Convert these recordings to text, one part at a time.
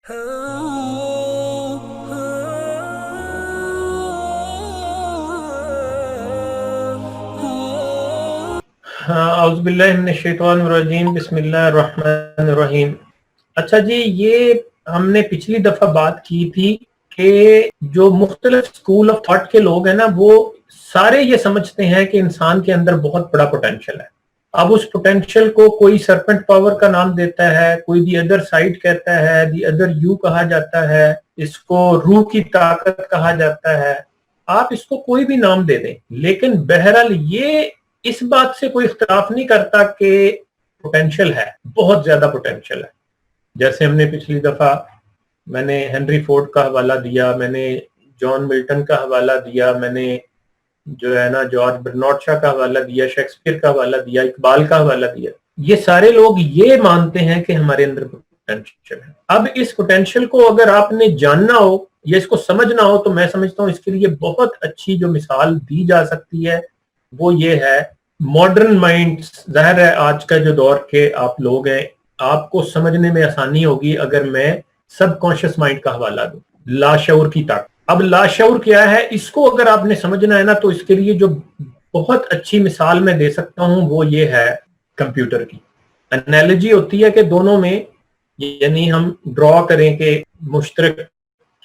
اعوذ باللہ من الشیطان الرجیم، بسم اللہ الرحمن الرحیم۔ اچھا جی، یہ ہم نے پچھلی دفعہ بات کی تھی کہ جو مختلف اسکول آف تھاٹ کے لوگ ہیں نا، وہ سارے یہ سمجھتے ہیں کہ انسان کے اندر بہت بڑا پوٹینشل ہے۔ اب اس پوٹینشل کو کوئی سرپنٹ پاور کا نام دیتا ہے، کوئی دی ادر سائڈ کہتا ہے، دی ادر یو کہا جاتا ہے، اس کو روح کی طاقت کہا جاتا ہے۔ آپ اس کو کوئی بھی نام دے دیں، لیکن بہرحال یہ اس بات سے کوئی اختلاف نہیں کرتا کہ پوٹینشل ہے، بہت زیادہ پوٹینشل ہے۔ جیسے ہم نے پچھلی دفعہ میں نے ہنری فورڈ کا حوالہ دیا، میں نے جان ملٹن کا حوالہ دیا، میں نے جو ہے نا جارج برنارڈ شاہ کا حوالہ دیا، شیکسپیئر کا حوالہ دیا، اقبال کا حوالہ دیا۔ یہ سارے لوگ یہ مانتے ہیں کہ ہمارے اندر پوٹینشل ہے۔ اب اس پوٹینشل کو اگر آپ نے جاننا ہو یا اس کو سمجھنا ہو تو میں سمجھتا ہوں اس کے لیے بہت اچھی جو مثال دی جا سکتی ہے وہ یہ ہے ماڈرن مائنڈ۔ ظاہر ہے آج کا جو دور کے آپ لوگ ہیں، آپ کو سمجھنے میں آسانی ہوگی اگر میں سب کانشیس مائنڈ کا حوالہ دوں، لاشعور کی طاقت۔ اب لاشعور کیا ہے، اس کو اگر آپ نے سمجھنا ہے نا تو اس کے لیے جو بہت اچھی مثال میں دے سکتا ہوں وہ یہ ہے کمپیوٹر کی۔ انالوجی ہوتی ہے کہ دونوں میں، یعنی ہم ڈرا کریں کہ مشترک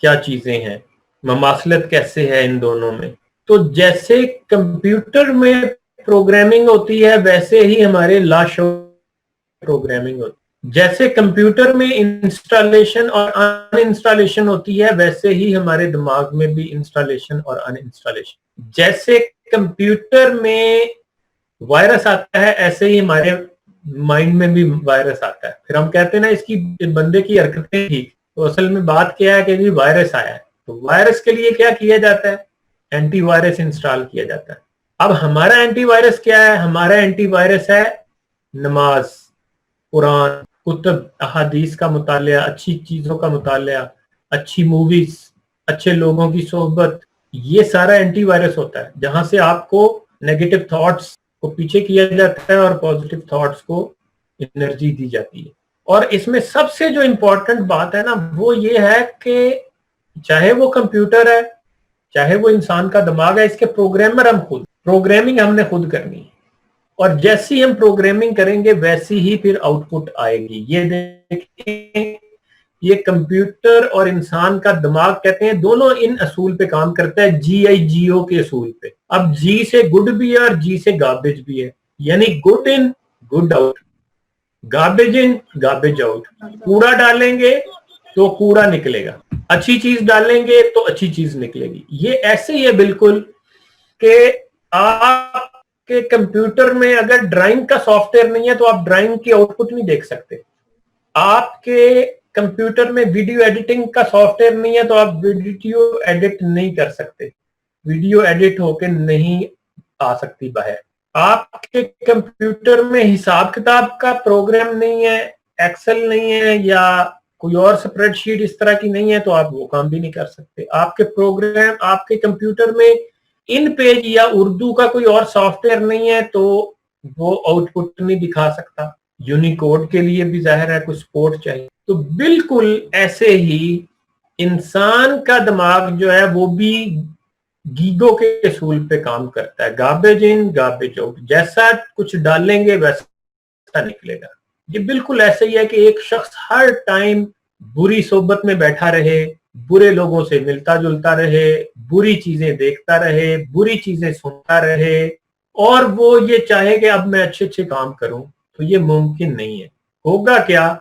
کیا چیزیں ہیں، مماثلت کیسے ہے ان دونوں میں۔ تو جیسے کمپیوٹر میں پروگرامنگ ہوتی ہے ویسے ہی ہمارے لاشعور پروگرامنگ ہوتی ہے۔ جیسے کمپیوٹر میں انسٹالیشن اور ان انسٹالیشن ہوتی ہے ویسے ہی ہمارے دماغ میں بھی انسٹالیشن اور ان انسٹالیشن۔ جیسے کمپیوٹر میں وائرس آتا ہے ایسے ہی ہمارے مائنڈ میں بھی وائرس آتا ہے۔ پھر ہم کہتے ہیں نا اس کی بندے کی حرکتیں تھی، تو اصل میں بات کیا ہے کہ جی وائرس آیا ہے۔ تو وائرس کے لیے کیا کیا جاتا ہے؟ اینٹی وائرس انسٹال کیا جاتا ہے۔ اب ہمارا اینٹی وائرس کیا ہے؟ ہمارا اینٹی وائرس ہے نماز، قرآن، کتب، احادیث کا مطالعہ، اچھی چیزوں کا مطالعہ، اچھی موویز، اچھے لوگوں کی صحبت۔ یہ سارا اینٹی وائرس ہوتا ہے جہاں سے آپ کو نیگیٹو تھاٹس کو پیچھے کیا جاتا ہے اور پازیٹیو تھاٹس کو انرجی دی جاتی ہے۔ اور اس میں سب سے جو امپورٹنٹ بات ہے نا وہ یہ ہے کہ چاہے وہ کمپیوٹر ہے چاہے وہ انسان کا دماغ ہے، اس کے پروگرامر ہم خود، پروگرامنگ ہم نے خود کرنی ہے۔ اور جیسی ہم پروگرامنگ کریں گے ویسی ہی پھر آؤٹ پٹ آئے گی۔ یہ دیکھیں، یہ کمپیوٹر اور انسان کا دماغ کہتے ہیں دونوں ان اصول پہ کام کرتا ہے، جی آئی جی او کے اصول پہ۔ اب جی سے گڈ بھی ہے اور جی سے گاربیج بھی ہے، یعنی good in good out, garbage in garbage out. کوڑا ڈالیں گے تو کوڑا نکلے گا، اچھی چیز ڈالیں گے تو اچھی چیز نکلے گی۔ یہ ایسے ہی ہے بالکل کہ آپ کے کمپیوٹر میں اگر ڈرائنگ کا سافٹ ویئر نہیں ہے تو آپ ڈرائنگ کی آؤٹ پٹ نہیں دیکھ سکتے۔ آپ کے کمپیوٹر میں ویڈیو ایڈیٹنگ کا سافٹ ویئر نہیں ہے تو آپ ویڈیو ایڈٹ نہیں کر سکتے، ویڈیو ایڈٹ ہو کے نہیں آ سکتی باہر۔ آپ کے کمپیوٹر میں حساب کتاب کا پروگرام نہیں ہے، ایکسل نہیں ہے یا کوئی اور سپریڈ شیٹ اس طرح کی نہیں ہے تو آپ وہ کام بھی نہیں کر سکتے۔ آپ کے پروگرام، آپ کے کمپیوٹر میں ان پیج یا اردو کا کوئی اور سافٹ ویئر نہیں ہے تو وہ آؤٹ پٹ نہیں دکھا سکتا۔ یونیکوڈ کے لیے بھی ظاہر ہے کچھ سپورٹ چاہیے۔ تو بالکل ایسے ہی انسان کا دماغ جو ہے وہ بھی گیگو کے اصول پہ کام کرتا ہے، گاربیج ان گاربیج آؤٹ۔ جیسا کچھ ڈالیں گے ویسا نکلے گا۔ یہ بالکل ایسے ہی ہے کہ ایک شخص ہر ٹائم بری صحبت میں بیٹھا رہے، برے لوگوں سے ملتا جلتا رہے، بری چیزیں دیکھتا رہے، بری چیزیں سنتا رہے، اور وہ یہ چاہے کہ اب میں اچھے اچھے کام کروں، تو یہ ممکن نہیں ہے۔ ہوگا کیا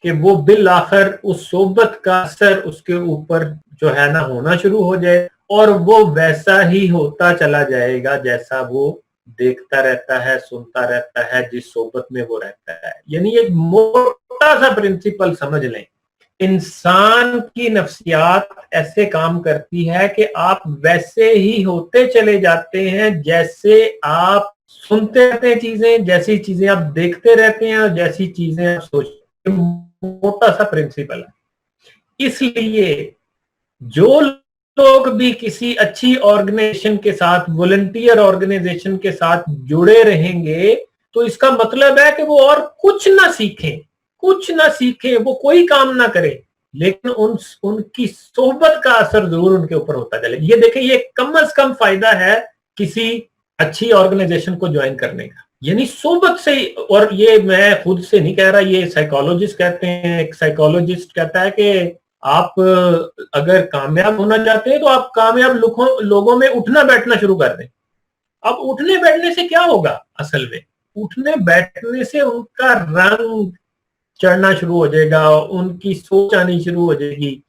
کہ وہ بالآخر اس صحبت کا اثر اس کے اوپر جو ہے نا ہونا شروع ہو جائے، اور وہ ویسا ہی ہوتا چلا جائے گا جیسا وہ دیکھتا رہتا ہے، سنتا رہتا ہے، جس صحبت میں وہ رہتا ہے۔ یعنی ایک موٹا سا پرنسپل سمجھ لیں، انسان کی نفسیات ایسے کام کرتی ہے کہ آپ ویسے ہی ہوتے چلے جاتے ہیں جیسے آپ سنتے رہتے ہیں چیزیں، جیسی چیزیں آپ دیکھتے رہتے ہیں اور جیسی چیزیں آپ سوچتے ہیں۔ موٹا سا پرنسپل ہے۔ اس لیے جو لوگ بھی کسی اچھی آرگنائزیشن کے ساتھ، والنٹیئر آرگنائزیشن کے ساتھ جڑے رہیں گے تو اس کا مطلب ہے کہ وہ اور کچھ نہ سیکھیں، کچھ نہ سیکھیں، وہ کوئی کام نہ کریں، لیکن ان کی صحبت کا اثر ضرور ان کے اوپر ہوتا چلے. یہ دیکھیں یہ کم از کم فائدہ ہے کسی اچھی آرگنائزیشن کو جوائن کرنے کا, یعنی صحبت سے. اور یہ میں خود سے نہیں کہہ رہا, یہ سائیکالوجسٹ کہتے ہیں. ایک سائیکالوجسٹ کہتا ہے کہ آپ اگر کامیاب ہونا چاہتے ہیں تو آپ کامیاب لوگوں میں اٹھنا بیٹھنا شروع کر دیں. اب اٹھنے بیٹھنے سے کیا ہوگا؟ اصل میں اٹھنے بیٹھنے سے ان کا رنگ چڑھنا شروع ہو جائے گا, ان کی سوچ آنی شروع ہو جائے گی,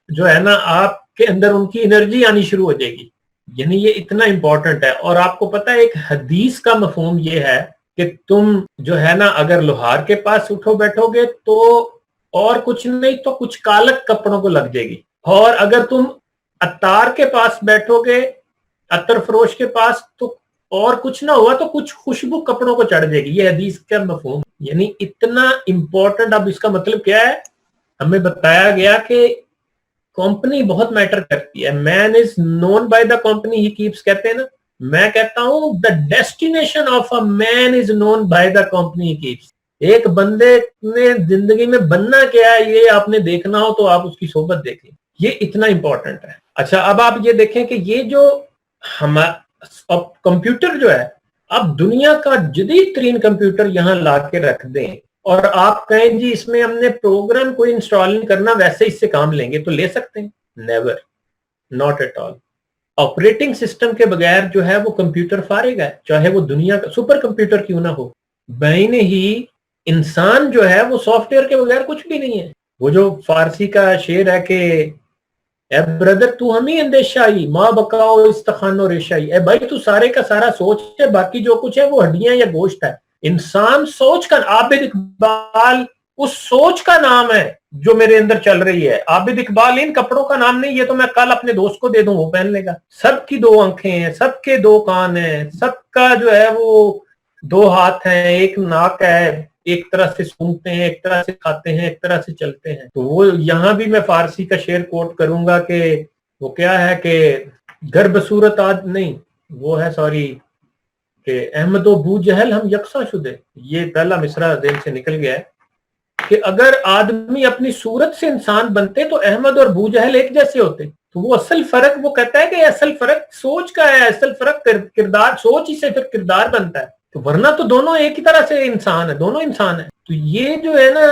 جو ہے نا آپ کے اندر ان کی انرجی آنی شروع ہو جائے گی. یعنی یہ اتنا امپورٹنٹ ہے. اور آپ کو پتا ہے ایک حدیث کا مفہوم یہ ہے کہ تم جو ہے نا اگر لوہار کے پاس اٹھو بیٹھو گے تو اور کچھ نہیں تو کچھ کالک کپڑوں کو لگ جائے گی, اور اگر تم عطار کے پاس بیٹھو گے, عطر فروش کے پاس, تو اور کچھ نہ ہوا تو کچھ خوشبو کپڑوں کو چڑھ جائے گی. یہ حدیث کا مفہوم یعنی اتنا امپورٹنٹ. اب اس کا مطلب کیا ہے؟ ہمیں بتایا گیا کہ کمپنی بہت میٹر کرتی ہے. Man is known by the company he keeps, کہتے ہیں نا. میں کہتا ہوں the destination of a man is known by the company he keeps. ایک بندے نے زندگی میں بننا کیا ہے یہ آپ نے دیکھنا ہو تو آپ اس کی صحبت دیکھیں. یہ اتنا امپورٹنٹ ہے. اچھا اب آپ یہ دیکھیں کہ یہ جو کمپیوٹر جو ہے, اب دنیا کا جدید ترین کمپیوٹر یہاں لا کے رکھ دیں اور آپ کہیں جی اس میں ہم نے پروگرام کوئی انسٹال نہیں کرنا, ویسے اس سے کام لیں گے, تو لے سکتے ہیں؟ Never, not at all. Operating system کے بغیر جو ہے وہ کمپیوٹر فارغ ہے, چاہے وہ دنیا کا سپر کمپیوٹر کیوں نہ ہو. بین ہی انسان جو ہے وہ سافٹ ویئر کے بغیر کچھ بھی نہیں ہے. وہ جو فارسی کا شعر ہے کہ اے بردر تو ہمیں اندیشائی ماں بکاؤ استخان و ریشائی, اے بھائی تو سارے کا سارا سوچ ہے, باقی جو کچھ ہے وہ ہڈیاں یا گوشت ہے. انسان سوچ کا, عابد اقبال اس سوچ کا نام ہے جو میرے اندر چل رہی ہے. عابد اقبال ان کپڑوں کا نام نہیں, یہ تو میں کل اپنے دوست کو دے دوں وہ پہن لے گا. سب کی 2 آنکھیں ہیں, سب کے 2 کان ہیں, سب کا جو ہے وہ 2 ہاتھ ہیں, ایک ناک ہے, ایک طرح سے سونگتے ہیں, ایک طرح سے کھاتے ہیں, ایک طرح سے چلتے ہیں. تو وہ یہاں بھی میں فارسی کا شعر کوٹ کروں گا کہ وہ کیا ہے کہ گر بصورت آد نہیں, وہ ہے سوری کہ احمد و بو جہل ہم یکساں شدے. یہ پہلا مصرع ذہن سے نکل گیا ہے کہ اگر آدمی اپنی صورت سے انسان بنتے تو احمد اور بو جہل ایک جیسے ہوتے. تو وہ اصل فرق, وہ کہتا ہے کہ اصل فرق سوچ کا ہے, اصل فرق کردار, سوچ ہی سے پھر کردار بنتا ہے. تو ورنہ تو دونوں ایک ہی طرح سے انسان ہے, دونوں انسان ہیں. تو یہ جو ہے نا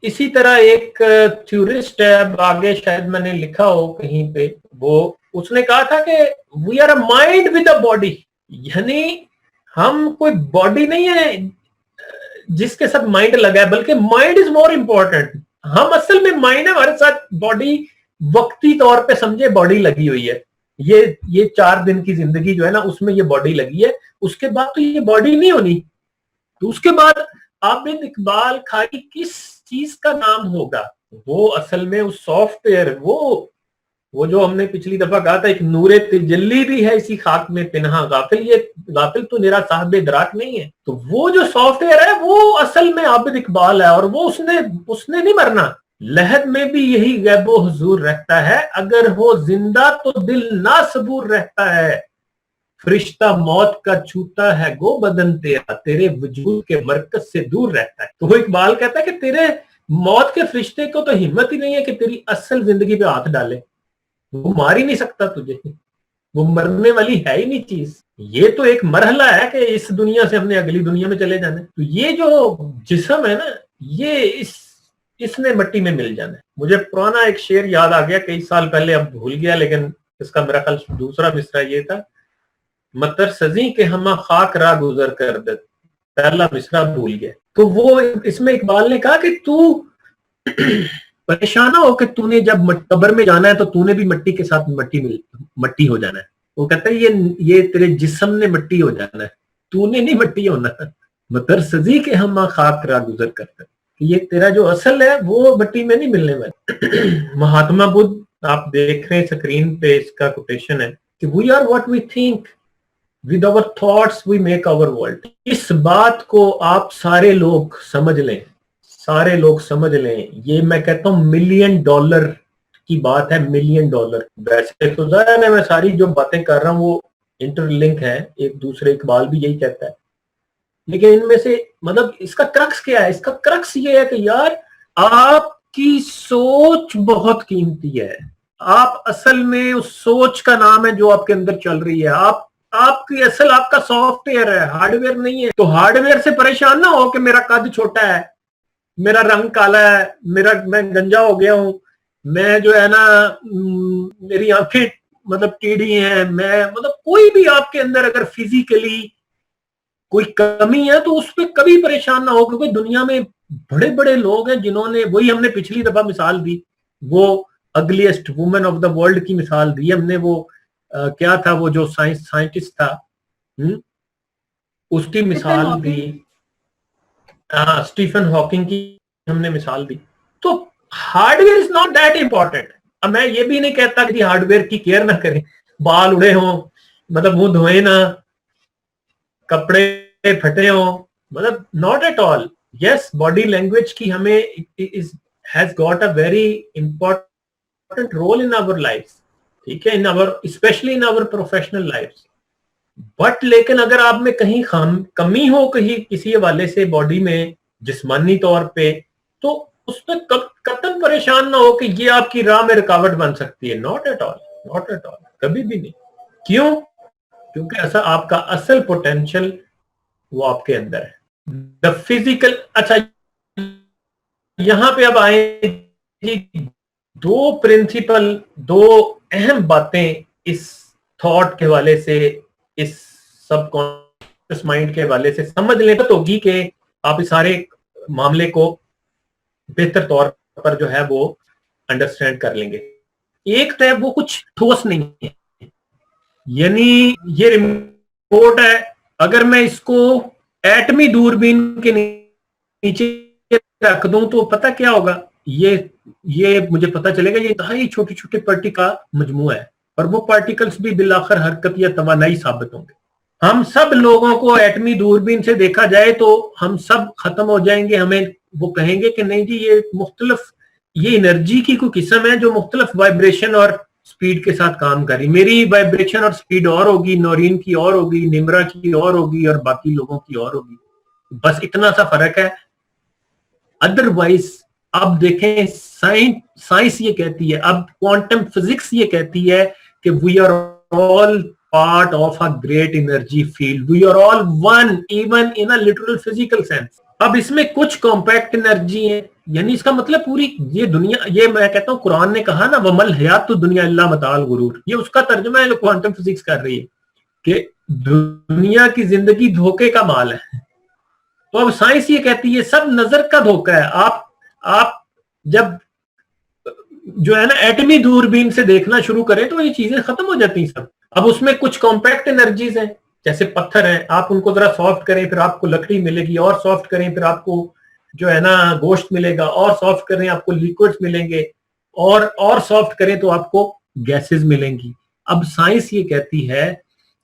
اسی طرح ایک تھیورسٹ ہے, اب آگے شاید میں نے لکھا ہو کہیں پہ, وہ اس نے کہا تھا کہ we are a mind with a body. یعنی ہم کوئی باڈی نہیں ہے جس کے ساتھ مائنڈ لگا ہے, بلکہ مائنڈ از مور امپورٹنٹ. ہم اصل میں مائنڈ ہے, ہمارے ساتھ باڈی وقتی طور پہ سمجھے باڈی لگی ہوئی ہے. یہ 4 دن کی زندگی جو ہے نا اس میں یہ باڈی لگی ہے, اس کے بعد تو یہ باڈی نہیں ہونی. تو اس کے بعد عابد اقبال کھائی کس چیز کا نام ہوگا؟ وہ اصل میں اس سافٹ ویئر, وہ جو ہم نے پچھلی دفعہ کہا تھا ایک نور تجلی بھی ہے اسی خاک میں پنہاں, غافل تو میرا صاحب ادراک نہیں ہے. تو وہ جو سافٹ ویئر ہے وہ اصل میں عابد اقبال ہے, اور وہ اس نے نہیں مرنا. لحد میں بھی یہی غیب و حضور رہتا ہے, اگر ہو زندہ تو دل نہ صبور رہتا ہے. فرشتہ موت کا چھوتا ہے گو بدن تیرا, تیرے وجود کے مرکز سے دور رہتا ہے. تو وہ اقبال کہتا ہے کہ تیرے موت کے فرشتے کو تو ہمت ہی نہیں ہے کہ تیری اصل زندگی پہ ہاتھ ڈالے. وہ مار ہی نہیں سکتا تجھے, وہ مرنے والی ہے ہی نہیں چیز. یہ تو ایک مرحلہ ہے کہ اس دنیا سے ہم نے اگلی دنیا میں چلے جانا ہے. تو یہ جو جسم ہے نا یہ اس نے مٹی میں مل جانا ہے. مجھے پرانا ایک شعر یاد آ گیا کئی سال پہلے, اب بھول گیا, لیکن اس کا میرا خیال دوسرا مصرع یہ تھا, متر سزی کے ہما خاک راہ گزر کر دے. پہلا مصرع بھول گیا. تو وہ اس میں اقبال نے کہا کہ تو پریشان ہو کہ تو نے جب قبر میں جانا ہے تو تو نے بھی مٹی کے ساتھ مٹی ہو جانا ہے. وہ کہتا ہے یہ تیرے جسم نے مٹی ہو جانا ہے, تو نے نہیں مٹی ہونا. متر سزی کے ہما خاک راہ گزر کرتے, یہ تیرا جو اصل ہے وہ مٹی میں نہیں ملنے والا. مہاتما بدھ, آپ دیکھ رہے ہیں سکرین پہ اس کا کوٹیشن ہے کہ we are what we think, with our thoughts we make our world. اس بات کو آپ سارے لوگ سمجھ لیں, یہ میں کہتا ہوں $1,000,000 کی بات ہے, $1,000,000. ویسے تو ظاہر ہے میں ساری جو باتیں کر رہا ہوں وہ انٹر لنک ہے ایک دوسرے, اقبال بھی یہی کہتا ہے, لیکن ان میں سے مطلب اس کا کرکس کیا ہے؟ اس کا کرکس یہ ہے کہ یار آپ کی سوچ بہت قیمتی ہے. آپ اصل میں اس سوچ کا نام ہے جو آپ کے اندر چل رہی ہے. آپ کی اصل آپ کا سافٹ ویئر ہے, ہارڈ ویئر نہیں ہے. تو ہارڈ ویئر سے پریشان نہ ہو کہ میرا قد چھوٹا ہے, میرا رنگ کالا ہے, میں گنجا ہو گیا ہوں, میں جو ہے نا میری آنکھیں مطلب ٹیڑھی ہیں, میں مطلب کوئی بھی آپ کے اندر اگر فزیکلی کوئی کمی ہے تو اس پہ کبھی پریشان نہ ہو, کیونکہ دنیا میں بڑے بڑے لوگ ہیں جنہوں نے, وہی ہم نے پچھلی دفعہ مثال دی, وہ ugliest women of the world کی مثال دی ہم نے, وہ کیا تھا وہ جو سائنٹسٹ تھا, اس کی مثال دی, ہاں اسٹیفن ہاکنگ کی ہم نے مثال دی. تو hard where is not that important. اب میں یہ بھی نہیں کہتا کہ ہارڈ ویئر کی کیئر نہ کریں, بال اڑے ہوں, مطلب منہ دھوئے نہ, کپڑے پھٹے ہوں, مطلب not at all. Yes, body language کی ہمیں has got a very important role in our life, ٹھیک ہے, especially in our professional life. But لیکن اگر آپ میں کہیں کمی ہو کہیں کسی حوالے سے باڈی میں جسمانی طور پہ, تو اس پہ قطعاً پریشان نہ ہو کہ یہ آپ کی راہ میں رکاوٹ بن سکتی ہے. Not at all, not at all, کبھی بھی نہیں. کیوں؟ کیونکہ ایسا آپ کا اصل پوٹینشل وہ آپ کے اندر ہے. The physical. اچھا یہاں پہ اب آئے جی دو پرنسپل, دو اہم باتیں اس تھاٹ کے حوالے سے, اس سب کانشس مائنڈ کے حوالے سے سمجھ لیں تو ہوگی کہ آپ اس سارے معاملے کو بہتر طور پر جو ہے وہ انڈرسٹینڈ کر لیں گے. ایک تو ہے وہ کچھ ٹھوس نہیں ہے, یعنی یہ ریموٹ ہے, اگر میں اس کو ایٹمی دوربین کے نیچے رکھ دوں تو پتہ کیا ہوگا, یہ مجھے پتا چلے گا یہ انتہائی چھوٹے چھوٹے پارٹیکل کا مجموعہ ہے, اور وہ پارٹیکلز بھی بالآخر حرکت یا توانائی ثابت ہوں گے. ہم سب لوگوں کو ایٹمی دوربین سے دیکھا جائے تو ہم سب ختم ہو جائیں گے, ہمیں وہ کہیں گے کہ نہیں جی یہ مختلف, یہ انرجی کی کوئی قسم ہے جو مختلف وائبریشن اور سپیڈ کے ساتھ کام کری. میری وائبریشن اور سپیڈ اور ہوگی, نورین کی اور ہوگی, نمرا کی اور ہوگی, اور باقی لوگوں کی اور ہوگی. بس اتنا سا فرق ہے. ادروائز اب دیکھیں سائنس یہ کہتی ہے, اب کوانٹم فزکس یہ کہتی ہے کہ we are all part of a great energy field, we are all one even in a literal physical sense. اب اس میں کچھ کمپیکٹ انرجی ہے, یعنی اس کا مطلب پوری یہ دنیا, یہ میں کہتا ہوں قرآن نے کہا نا وَمَا الْحَيَاةُ الدُّنْيَا إِلَّا مَتَاعُ الْغُرُورِ, یہ اس کا ترجمہ ہے جو کوانٹم فزکس کر رہی ہے کہ دنیا کی زندگی دھوکے کا مال ہے. تو اب سائنس یہ کہتی ہے سب نظر کا دھوکہ ہے. آپ جب جو ہے نا ایٹمی دوربین سے دیکھنا شروع کریں تو یہ چیزیں ختم ہو جاتی ہیں سب. اب اس میں کچھ کمپیکٹ انرجیز ہیں, جیسے پتھر ہیں, آپ ان کو ذرا سافٹ کریں پھر آپ کو لکڑی ملے گی, اور سافٹ کریں پھر آپ کو جو ہے نا گوشت ملے گا, اور سافٹ کریں آپ کو لیکوڈز ملیں گے, اور سافٹ کریں تو آپ کو گیسز ملیں گی. اب سائنس یہ کہتی ہے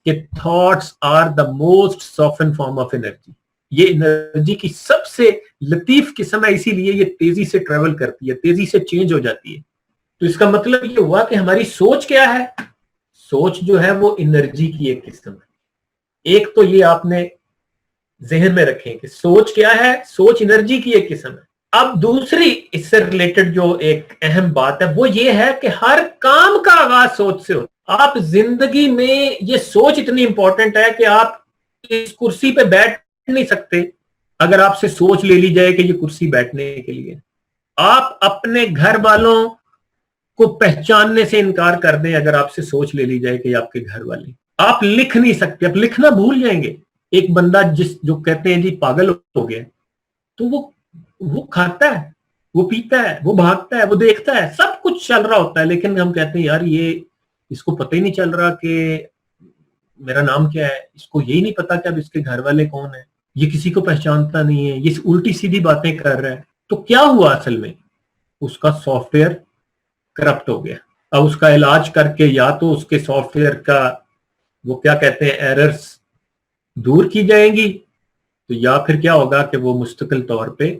کہ thoughts are the most soften form of energy, یہ انرجی کی سب سے لطیف قسم ہے, اسی لیے یہ تیزی سے ٹریول کرتی ہے, تیزی سے چینج ہو جاتی ہے. تو اس کا مطلب یہ ہوا کہ ہماری سوچ کیا ہے, سوچ جو ہے وہ انرجی کی ایک قسم ہے. ایک تو یہ آپ نے ذہن میں رکھیں کہ سوچ کیا ہے, سوچ انرجی کی ایک قسم ہے. اب دوسری اس سے ریلیٹڈ جو ایک اہم بات ہے وہ یہ ہے کہ ہر کام کا آغاز سوچ سے ہوتا. آپ زندگی میں یہ سوچ اتنی امپورٹنٹ ہے کہ آپ اس کرسی پہ بیٹھ نہیں سکتے اگر آپ سے سوچ لے لی جائے کہ یہ کرسی بیٹھنے کے لیے. آپ اپنے گھر والوں کو پہچاننے سے انکار کر دیں اگر آپ سے سوچ لے لی جائے کہ آپ کے گھر والے. آپ لکھ نہیں سکتے, آپ لکھنا بھول جائیں گے. ایک بندہ جو کہتے ہیں جی پاگل ہو گیا, تو وہ کھاتا ہے, وہ پیتا ہے, وہ بھاگتا ہے, وہ دیکھتا ہے, سب کچھ چل رہا ہوتا ہے, لیکن ہم کہتے ہیں یار یہ اس کو پتہ ہی نہیں چل رہا کہ میرا نام کیا ہے, اس کو یہی نہیں پتا کہ اب اس کے گھر والے کون ہیں, یہ کسی کو پہچانتا نہیں ہے, یہ الٹی سیدھی باتیں کر رہا ہے. تو کیا ہوا اصل میں, اس کا سافٹ ویئر کرپٹ ہو گیا. اب اس کا علاج کر کے یا تو اس کے سافٹ ویئر کا وہ کیا کہتے ہیں ایررز دور کی جائیں گی, تو یا پھر کیا ہوگا کہ وہ مستقل طور پہ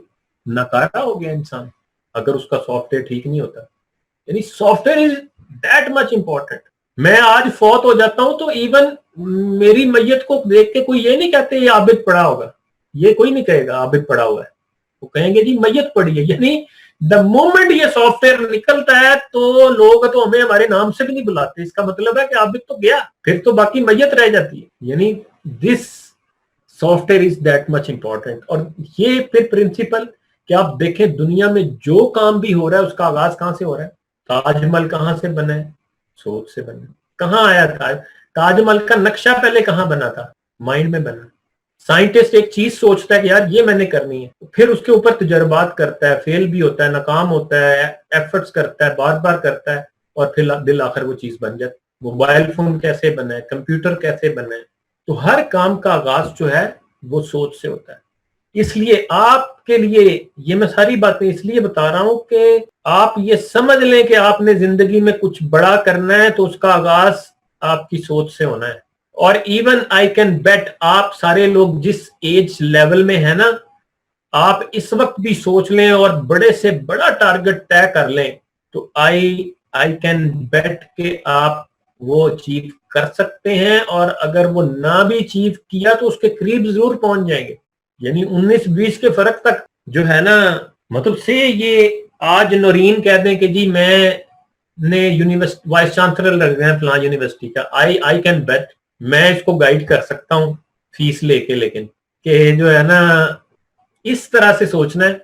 ناکارہ ہو گیا انسان اگر اس کا سافٹ ویئر ٹھیک نہیں ہوتا. یعنی soft where is that much important. میں آج فوت ہو جاتا ہوں تو ایون میری میت کو دیکھ کے کوئی یہ نہیں کہتے یہ عابد پڑا ہوگا, یہ کوئی نہیں کہے گا عابد پڑا ہوا ہے, وہ کہیں گے جی میت پڑی ہے. یعنی دا مومنٹ یہ سافٹ ویئر نکلتا ہے تو لوگ تو ہمیں ہمارے نام سے بھی نہیں بلاتے. اس کا مطلب ہے کہ آپ بھی تو گیا, پھر تو باقی میت رہ جاتی ہے. یعنی this software is that much important. اور یہ پھر پرنسپل کہ آپ دیکھیں دنیا میں جو کام بھی ہو رہا ہے اس کا آغاز کہاں سے ہو رہا ہے. تاج محل کہاں سے بنا ہے؟ سوچ سے بنا. کہاں آیا تھا تاج محل کا نقشہ؟ پہلے کہاں بنا تھا؟ مائنڈ میں بنا. سائنٹسٹ ایک چیز سوچتا ہے کہ یار یہ میں نے کرنی ہے, پھر اس کے اوپر تجربات کرتا ہے, فیل بھی ہوتا ہے, ناکام ہوتا ہے, ایفرٹس کرتا ہے, بار بار کرتا ہے, اور پھر بالآخر وہ چیز بن جاتی. موبائل فون کیسے بنا ہے, کمپیوٹر کیسے بنا ہے. تو ہر کام کا آغاز جو ہے وہ سوچ سے ہوتا ہے. اس لیے آپ کے لیے یہ میں ساری باتیں اس لیے بتا رہا ہوں کہ آپ یہ سمجھ لیں کہ آپ نے زندگی میں کچھ بڑا کرنا ہے تو اس کا آغاز آپ کی سوچ سے ہونا ہے. اور ایون آئی کین بیٹ آپ سارے لوگ جس ایج لیول میں ہیں نا, آپ اس وقت بھی سوچ لیں اور بڑے سے بڑا ٹارگٹ طے کر لیں تو آئی کین بیٹ کہ آپ وہ اچیو کر سکتے ہیں. اور اگر وہ نہ بھی اچیو کیا تو اس کے قریب ضرور پہنچ جائیں گے. یعنی 19-20 کے فرق تک جو ہے نا, مطلب سے یہ آج نورین کہہ دیں کہ جی میں نے یونیورسٹی وائس چانسلر لگ گئے ہیں فلاں یونیورسٹی کا, آئی کین بیٹ میں اس کو گائیڈ کر سکتا ہوں فیس لے کے, لیکن کہ جو ہے نا اس طرح سے سوچنا ہے.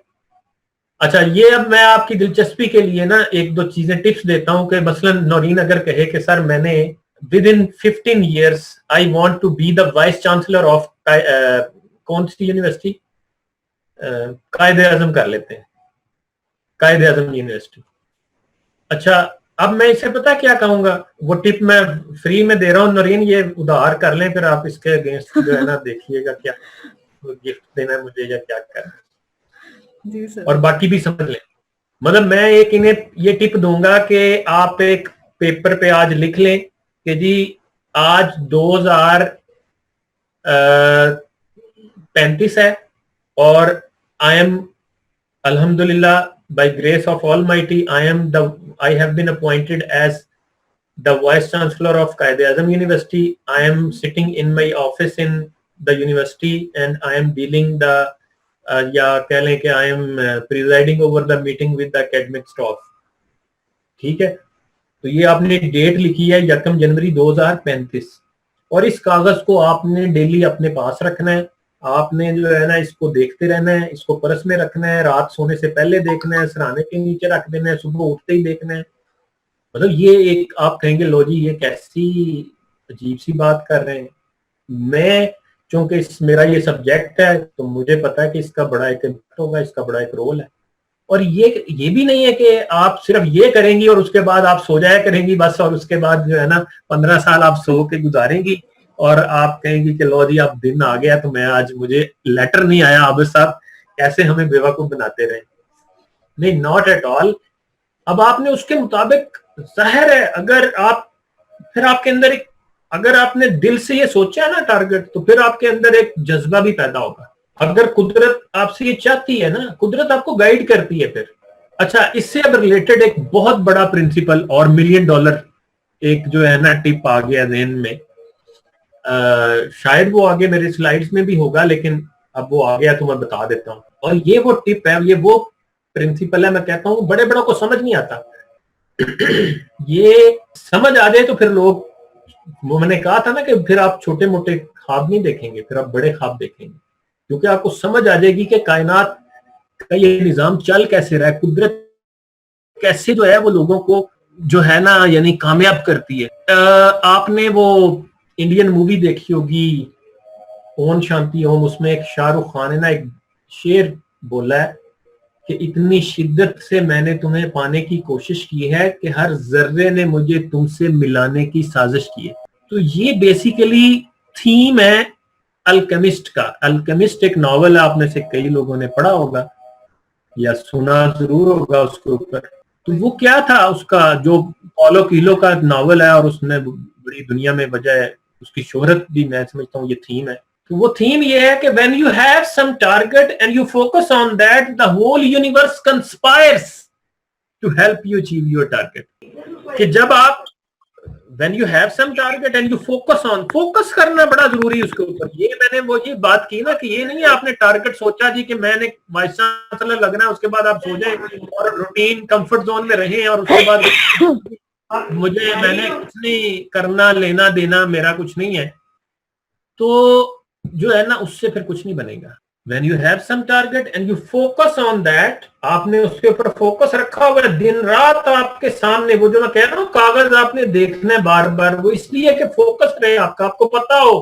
اچھا یہ اب میں آپ کی دلچسپی کے لیے نا ایک دو چیزیں ٹپس دیتا ہوں کہ مثلا نورین اگر کہے کہ سر میں نے within 15 years I want to be the vice chancellor of کون سی یونیورسٹی, قائد اعظم کر لیتے ہیں, قائد اعظم یونیورسٹی. اچھا اب میں اسے پتا کیا کہوں گا, وہ ٹپ میں فری میں دے رہا ہوں نورین, یہ ادھار کر لیں, پھر آپ اس کے اگینسٹ جو ہے نا دیکھیے گا کیا گفٹ دینا ہے مجھے یا کیا کرنا جی سر, اور باقی بھی سمجھ لیں. مطلب میں ایک انہیں یہ ٹپ دوں گا کہ آپ ایک پیپر پہ آج لکھ لیں کہ جی آج 2035 ہے اور آئی ایم الحمدللہ by grace of Almighty I have been appointed as the Vice Chancellor of Quaid-e-Azam University. I am sitting in my office in the university and I am dealing the یا کہہ لیں کہ I am presiding over the meeting with the academic staff. ٹھیک ہے, تو یہ آپ نے ڈیٹ لکھی ہے 1 جنوری 2035, اور اس کاغذ کو آپ نے ڈیلی اپنے پاس رکھنا ہے. آپ نے جو ہے نا اس کو دیکھتے رہنا ہے, اس کو پرس میں رکھنا ہے, رات سونے سے پہلے دیکھنا ہے, سرانے کے نیچے رکھ دینا ہے, صبح اٹھتے ہی دیکھنا ہے. مطلب یہ ایک آپ کہیں گے لو جی یہ کیسی عجیب سی بات کر رہے ہیں. میں چونکہ میرا یہ سبجیکٹ ہے تو مجھے پتا ہے کہ اس کا بڑا ایک امپیکٹ ہوگا, اس کا بڑا ایک رول ہے. اور یہ بھی نہیں ہے کہ آپ صرف یہ کریں گی اور اس کے بعد آپ سو جایا کریں گی بس, اور اس کے بعد جو ہے نا 15 سال آپ سو کے گزاریں گی اور آپ کہیں گی کہ لو جی اب دن آ گیا تو میں آج مجھے لیٹر نہیں آیا, عابد صاحب ایسے ہمیں بیوقوف بناتے رہے. نہیں, ناٹ ایٹ آل. اب آپ نے اس کے مطابق ظاہر ہے اگر آپ پھر آپ کے اندر ایک, اگر آپ نے دل سے یہ سوچا نا ٹارگٹ, تو پھر آپ کے اندر ایک جذبہ بھی پیدا ہوگا. اگر قدرت آپ سے یہ چاہتی ہے نا, قدرت آپ کو گائیڈ کرتی ہے پھر. اچھا اس سے اب ریلیٹڈ ایک بہت بڑا پرنسپل اور $1 ملین ایک جو ہے نا ٹپ آ گیا ذہن میں, شاید وہ آگے میرے سلائیڈز میں بھی ہوگا لیکن اب وہ آ گیا تو میں بتا دیتا ہوں. اور یہ وہ ٹپ ہے, یہ وہ پرنسپل ہے, میں کہتا ہوں بڑے بڑوں کو سمجھ نہیں آتا. یہ سمجھ آ جائے تو پھر لوگ, میں نے کہا تھا نا کہ پھر آپ چھوٹے موٹے خواب نہیں دیکھیں گے, پھر آپ بڑے خواب دیکھیں گے, کیونکہ آپ کو سمجھ آ جائے گی کہ کائنات کا یہ نظام چل کیسے رہا ہے, قدرت کیسے جو ہے وہ لوگوں کو جو ہے نا یعنی کامیاب کرتی ہے. آپ نے وہ انڈین مووی دیکھی ہوگی اون شانتی اوم, اس میں ایک شاہ رخ خان نے نا ایک شعر بولا ہے کہ اتنی شدت سے میں نے تمہیں پانے کی کوشش کی ہے کہ ہر ذرے نے مجھے تم سے ملانے کی سازش کی ہے. تو یہ بیسیکلی تھیم ہے الکیمسٹ کا. الکیمسٹ ایک ناول ہے, آپ میں سے کئی لوگوں نے پڑھا ہوگا یا سنا ضرور ہوگا اس کے اوپر. تو وہ کیا تھا اس کا, جو پولو کیلو کا ناول ہے اور اس نے بڑی دنیا میں وجہ ہے اس کی شہرت بھی, میں سمجھتا ہوں یہ تھیم ہے. تو وہ تھیم یہ ہے کہ when you have some target and you focus on that, the whole universe conspires to help you achieve your target. کہ جب آپ when you have some target and you focus کرنا بڑا ضروری ہے اس کے اوپر. یہ میں نے وہ یہ بات کی نا کہ یہ نہیں ہے آپ نے ٹارگٹ سوچا جی کہ میں نے وائس چانسلر لگنا ہے, اس کے بعد آپ سو جائیں اور روٹین کمفرٹ زون میں رہیں اور اس کے بعد میں نے کچھ نہیں کرنا, لینا دینا میرا کچھ نہیں ہے, تو جو ہے نا اس سے پھر کچھ نہیں بنے گا. when you have some target and you focus on that, آپ نے اس کے اوپر فوکس رکھا ہوا ہے دن رات آپ کے سامنے, وہ جو میں کہہ رہا ہوں کاغذ آپ نے دیکھنا ہے بار بار, وہ اس لیے کہ فوکس رہے آپ کا, آپ کو پتا ہو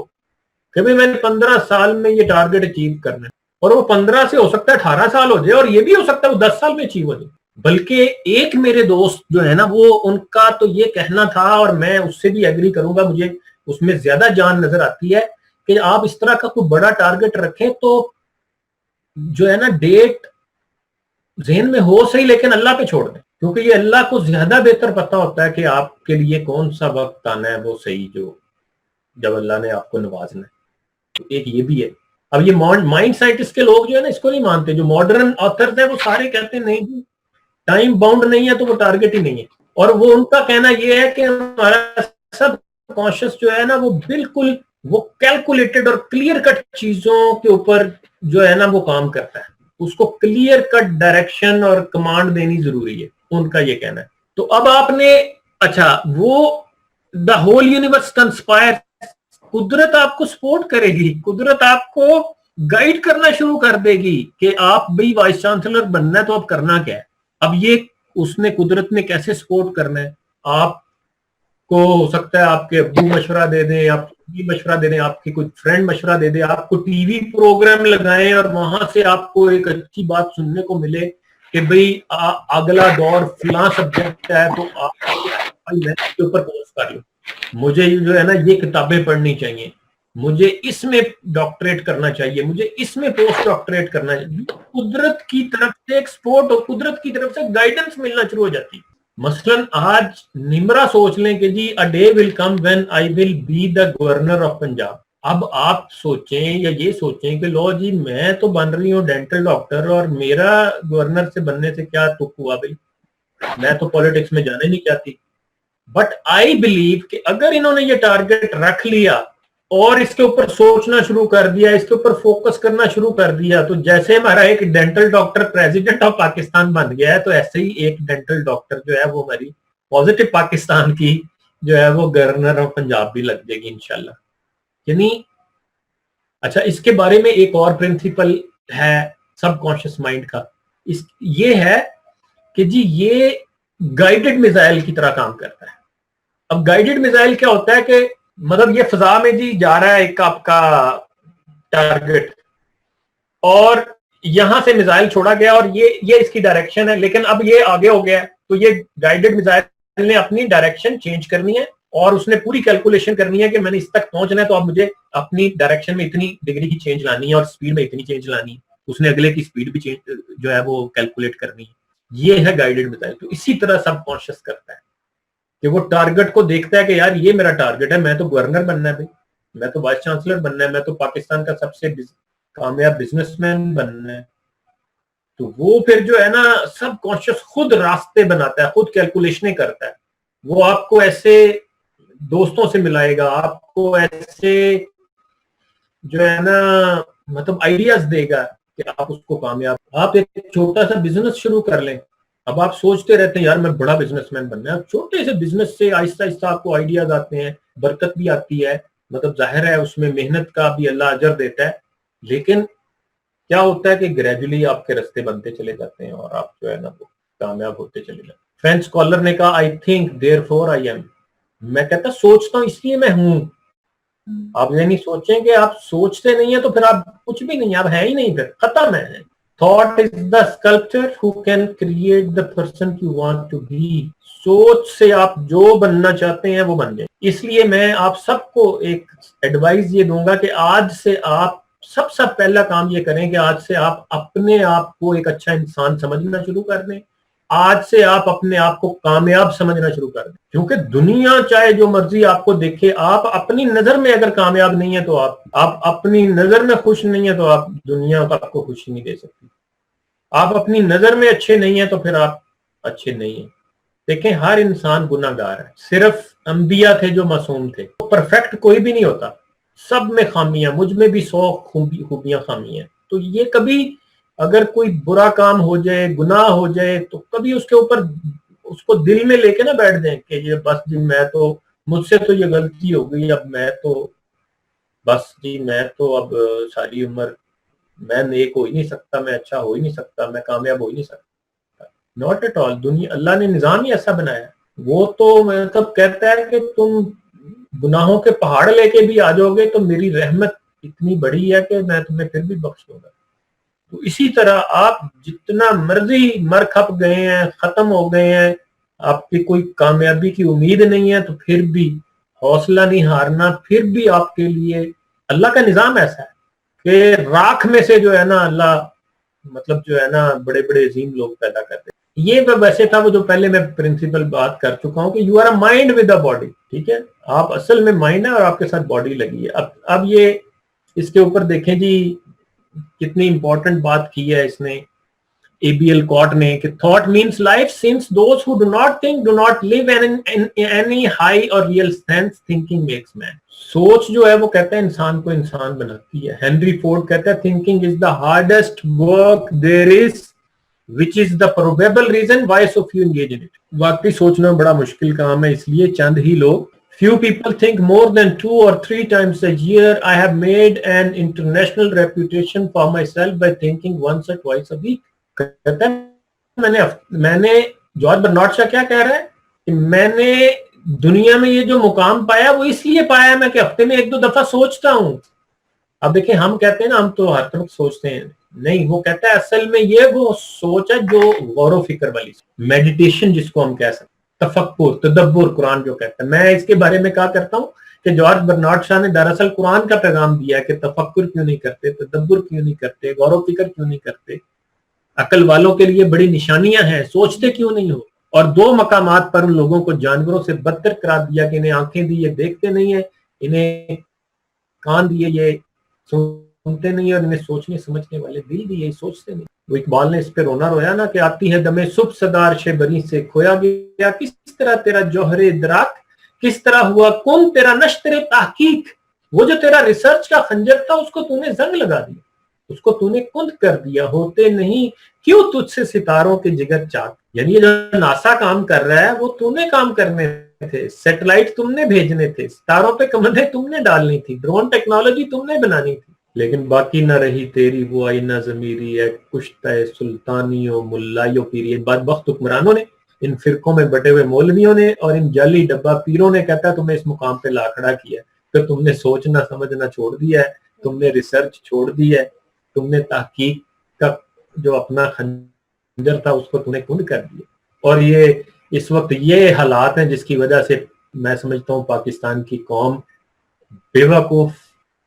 کہ میں نے 15 سال میں یہ ٹارگٹ اچیو کرنا ہے, اور وہ 15 سے ہو سکتا ہے 18 سال ہو جائے, اور یہ بھی ہو سکتا ہے وہ 10 سال میں اچیو ہو جائے. بلکہ ایک میرے دوست جو ہے نا وہ ان کا تو یہ کہنا تھا, اور میں اس سے بھی ایگری کروں گا, مجھے اس میں زیادہ جان نظر آتی ہے کہ آپ اس طرح کا کوئی بڑا ٹارگٹ رکھیں تو جو ہے نا ڈیٹ ذہن میں ہو صحیح, لیکن اللہ پہ چھوڑ دیں, کیونکہ یہ اللہ کو زیادہ بہتر پتا ہوتا ہے کہ آپ کے لیے کون سا وقت آنا ہے وہ صحیح, جو جب اللہ نے آپ کو نوازنا ہے. تو ایک یہ بھی ہے. اب یہ مائنڈ سائنٹسٹ کے لوگ جو ہے نا اس کو نہیں مانتے, جو ماڈرن آتھرز ہیں وہ سارے کہتے ہیں نہیں جی ٹائم باؤنڈ نہیں ہے تو وہ ٹارگٹ ہی نہیں ہے, اور وہ ان کا کہنا یہ ہے کہ ہمارا سب کانشیس جو ہے نا وہ بالکل وہ کیلکولیٹڈ اور کلیئر کٹ چیزوں کے اوپر جو ہے نا وہ کام کرتا ہے, اس کو کلیئر کٹ ڈائریکشن اور کمانڈ دینی ضروری ہے, ان کا یہ کہنا ہے. تو اب آپ نے اچھا وہ دا ہول یونیورس کنسپائر, قدرت آپ کو سپورٹ کرے گی, قدرت آپ کو گائیڈ کرنا شروع کر دے گی کہ آپ بھی وائس چانسلر بننا ہے تو اب کرنا کیا ہے. اب یہ اس نے قدرت نے کیسے سپورٹ کرنا ہے, آپ کو ہو سکتا ہے آپ کے ابو مشورہ دے دیں, آپ مشورہ دے دیں, آپ کی کوئی فرینڈ مشورہ دے دے, آپ کو ٹی وی پروگرام لگائیں اور وہاں سے آپ کو ایک اچھی بات سننے کو ملے کہ بھئی اگلا دور فلاں سبجیکٹ ہے تو آپ کے اوپر پوسٹ کر لو, مجھے جو ہے نا یہ کتابیں پڑھنی چاہیے, مجھے اس میں ڈاکٹریٹ کرنا چاہیے, مجھے اس میں پوسٹ ڈاکٹریٹ کرنا چاہیے. قدرت کی طرف سے ایک سپورٹ اور قدرت کی طرف سے گائیڈنس ملنا شروع ہو جاتی. مثلا آج نمرا سوچ لیں کہ جی a day will come when I will be the governor of Punjab. اب آپ سوچیں یا یہ سوچیں کہ لو جی میں تو بن رہی ہوں ڈینٹل ڈاکٹر اور میرا گورنر سے بننے سے کیا تک ہوا بھائی, میں تو پولیٹکس میں جانا ہی نہیں چاہتی. بٹ آئی بلیو کہ اگر انہوں نے یہ ٹارگٹ رکھ لیا اور اس کے اوپر سوچنا شروع کر دیا, اس کے اوپر فوکس کرنا شروع کر دیا, تو جیسے ہمارا ایک dental doctor president of Pakistan بن گیا ہے, تو ایسے ہی ایک ڈینٹل ڈاکٹر جو ہے وہ ہماری پازیٹو پاکستان کی جو ہے وہ گورنر آف پنجاب بھی لگ جائے گی انشاءاللہ. یعنی اچھا اس کے بارے میں ایک اور پرنسپل ہے سب کانشیس مائنڈ کا, یہ ہے کہ جی یہ گائیڈڈ میزائل کی طرح کام کرتا ہے. اب گائیڈڈ میزائل کیا ہوتا ہے کہ مطلب یہ فضا میں جی جا رہا ہے ایک آپ کا ٹارگٹ, اور یہاں سے میزائل چھوڑا گیا اور یہ اس کی ڈائریکشن ہے, لیکن اب یہ آگے ہو گیا ہے, تو یہ گائیڈڈ میزائل نے اپنی ڈائریکشن چینج کرنی ہے اور اس نے پوری کیلکولیشن کرنی ہے کہ میں نے اس تک پہنچنا ہے, تو اب مجھے اپنی ڈائریکشن میں اتنی ڈگری کی چینج لانی ہے اور سپیڈ میں اتنی چینج لانی ہے, اس نے اگلے کی سپیڈ بھی چینج جو ہے وہ کیلکولیٹ کرنی ہے. یہ ہے گائیڈڈ میزائل. تو اسی طرح سب کانشیس کرتا ہے کہ وہ ٹارگٹ کو دیکھتا ہے کہ یار یہ میرا ٹارگٹ ہے, میں تو گورنر بننا ہے بھائی, میں تو وائس چانسلر بننا ہے, میں تو پاکستان کا سب سے کامیاب بزنس مین بننا ہے. تو وہ پھر جو ہے نا سب کانشیس خود راستے بناتا ہے, خود کیلکولیشنیں کرتا ہے. وہ آپ کو ایسے دوستوں سے ملائے گا, آپ کو ایسے جو ہے نا مطلب آئیڈیاز دے گا کہ آپ اس کو کامیاب. آپ ایک چھوٹا سا بزنس شروع کر لیں, اب آپ سوچتے رہتے ہیں یار میں بڑا بزنس مین بننا ہے, چھوٹے سے بزنس سے آہستہ آہستہ آپ کو آئیڈیاز آتے ہیں, برکت بھی آتی ہے, مطلب ظاہر ہے اس میں محنت کا بھی اللہ اجر دیتا ہے, لیکن کیا ہوتا ہے کہ گریجولی آپ کے رستے بنتے چلے جاتے ہیں اور آپ جو ہے نا وہ کامیاب ہوتے چلے جاتے ہیں. فرینچ اسکالر نے کہا I think therefore I am, میں کہتا سوچتا ہوں اس لیے میں ہوں. آپ یہ نہیں سوچیں کہ آپ سوچتے نہیں ہیں تو پھر آپ کچھ بھی نہیں, آپ ہیں ہی نہیں, پھر ختم ہے. Thought is the sculptor who can create the person you want to be. سوچ سے آپ جو بننا چاہتے ہیں وہ بن جائیں. اس لیے میں آپ سب کو ایک ایڈوائز یہ دوں گا کہ آج سے آپ سب سے پہلا کام یہ کریں کہ آج سے آپ اپنے آپ کو ایک اچھا انسان سمجھنا شروع کر دیں. آج سے آپ اپنے آپ کو کامیاب سمجھنا شروع کر دیں, کیونکہ دنیا چاہے جو مرضی آپ کو دیکھے, آپ اپنی نظر میں اگر کامیاب نہیں ہے تو آپ اپنی نظر میں خوش نہیں ہے تو آپ دنیا آپ کو خوشی نہیں دے سکتی. آپ اپنی نظر میں اچھے نہیں ہیں تو پھر آپ اچھے نہیں ہیں. دیکھیں ہر انسان گناہگار ہے, صرف انبیاء تھے جو معصوم تھے, پرفیکٹ کوئی بھی نہیں ہوتا, سب میں خامیاں, مجھ میں بھی 100 خوبیاں خامیاں. تو یہ کبھی اگر کوئی برا کام ہو جائے, گناہ ہو جائے, تو کبھی اس کے اوپر اس کو دل میں لے کے نہ بیٹھ جائیں کہ یہ بس جی میں تو, مجھ سے تو یہ غلطی ہو گئی, اب میں تو بس جی میں تو اب ساری عمر میں نیک ہو ہی نہیں سکتا, میں اچھا ہو ہی نہیں سکتا, میں کامیاب ہو ہی نہیں سکتا. Not at all. دنیا اللہ نے نظام ہی ایسا بنایا. وہ تو مطلب کہتا ہے کہ تم گناہوں کے پہاڑ لے کے بھی آ جاؤ گے تو میری رحمت اتنی بڑی ہے کہ میں تمہیں پھر بھی بخش دوں گا. تو اسی طرح آپ جتنا مرضی مر کھپ گئے ہیں, ختم ہو گئے ہیں, آپ کی کوئی کامیابی کی امید نہیں ہے, تو پھر بھی حوصلہ نہیں ہارنا. پھر بھی آپ کے لیے اللہ کا نظام ایسا ہے کہ راکھ میں سے جو ہے نا اللہ مطلب جو ہے نا بڑے بڑے عظیم لوگ پیدا کرتے ہیں. یہ ویسے تھا وہ جو پہلے میں پرنسپل بات کر چکا ہوں کہ you are a mind with a body. ٹھیک ہے, آپ اصل میں مائنڈ ہے اور آپ کے ساتھ باڈی لگی ہے. اب یہ اس کے اوپر دیکھیں جی کتنی امپورٹنٹ بات کی ہے اس نے ABL Cott نے کہ thought means life since those who do not think do not live in any high or real sense thinking makes man. سوچ جو ہے وہ کہتا ہے انسان کو انسان بناتی ہے. ہنری فورڈ کہتا ہے thinking is the hardest work there is which is the probable reason why so few engage in it. واقعی سوچنا بڑا مشکل کام ہے, اس لیے چند ہی لوگ. Few people think more than 2 or 3 times a year. I have made an international reputation for myself by thinking once or twice a week. کہتا ہے میں نے جارج برنارڈ شاہ کیا کہہ رہا ہے کہ میں نے دنیا میں یہ جو مقام پایا وہ اس لیے پایا میں کہ ہفتے میں 1-2 دفعہ سوچتا ہوں. اب دیکھیں ہم کہتے ہیں نا ہم تو ہر طرف سوچتے ہیں, نہیں, وہ کہتا ہے اصل میں یہ وہ سوچ ہے جو غور و فکر والی, میڈیٹیشن جس کو ہم کہہ سکتے, تفکر, تدبر قرآن جو کہتا ہے. میں اس کے بارے میں کہا کرتا ہوں کہ جارج برنارڈ شاہ نے دراصل قرآن کا پیغام دیا ہے کہ تفکر کیوں نہیں کرتے, تدبر کیوں نہیں کرتے, غور و فکر کیوں نہیں کرتے, عقل والوں کے لیے بڑی نشانیاں ہیں, سوچتے کیوں نہیں ہو. اور 2 مقامات پر ان لوگوں کو جانوروں سے بدتر قرار دیا کہ انہیں آنکھیں دی یہ دیکھتے نہیں ہیں, انہیں کان دیے یہ سنتے نہیں, اور انہیں سوچنے سمجھنے والے دل دیے یہ سوچتے نہیں. وہ اقبال نے اس پہ رونا رویا نا کہ آتی ہے دمے صبح صدار شے بری سے کھویا گیا, کس طرح تیرا جوہر دراک, کس طرح ہوا کن تیرا نشتر تحقیق. وہ جو تیرا ریسرچ کا خنجر تھا اس کو تو نے زنگ لگا دیا, اس کو تو نے کند کر دیا, ہوتے نہیں کیوں تجھ سے ستاروں کے جگر چاک. یعنی یہ جو ناسا کام کر رہا ہے وہ تو نے کام کرنے تھے, سیٹلائٹ تم نے بھیجنے تھے, ستاروں پہ کمندیں تم نے ڈالنی تھی, ڈرون ٹیکنالوجی تم نے بنانی تھی, لیکن باقی نہ رہی تیری وہ آئینہ ضمیری ہے کشتہ سلطانیوں ملائیوں پیری. بدبخت حکمرانوں نے, ان فرقوں میں بٹے ہوئے مولویوں نے اور ان جعلی ڈبہ پیروں نے کہتا تمہیں اس مقام پہ لا کھڑا کیا ہے, پھر تم نے سوچنا سمجھنا چھوڑ دیا ہے, تم نے ریسرچ چھوڑ دی ہے, تم نے تحقیق کا جو اپنا خنجر تھا اس کو تم نے کند کر دیا. اور یہ اس وقت یہ حالات ہیں جس کی وجہ سے میں سمجھتا ہوں پاکستان کی قوم بیوقوف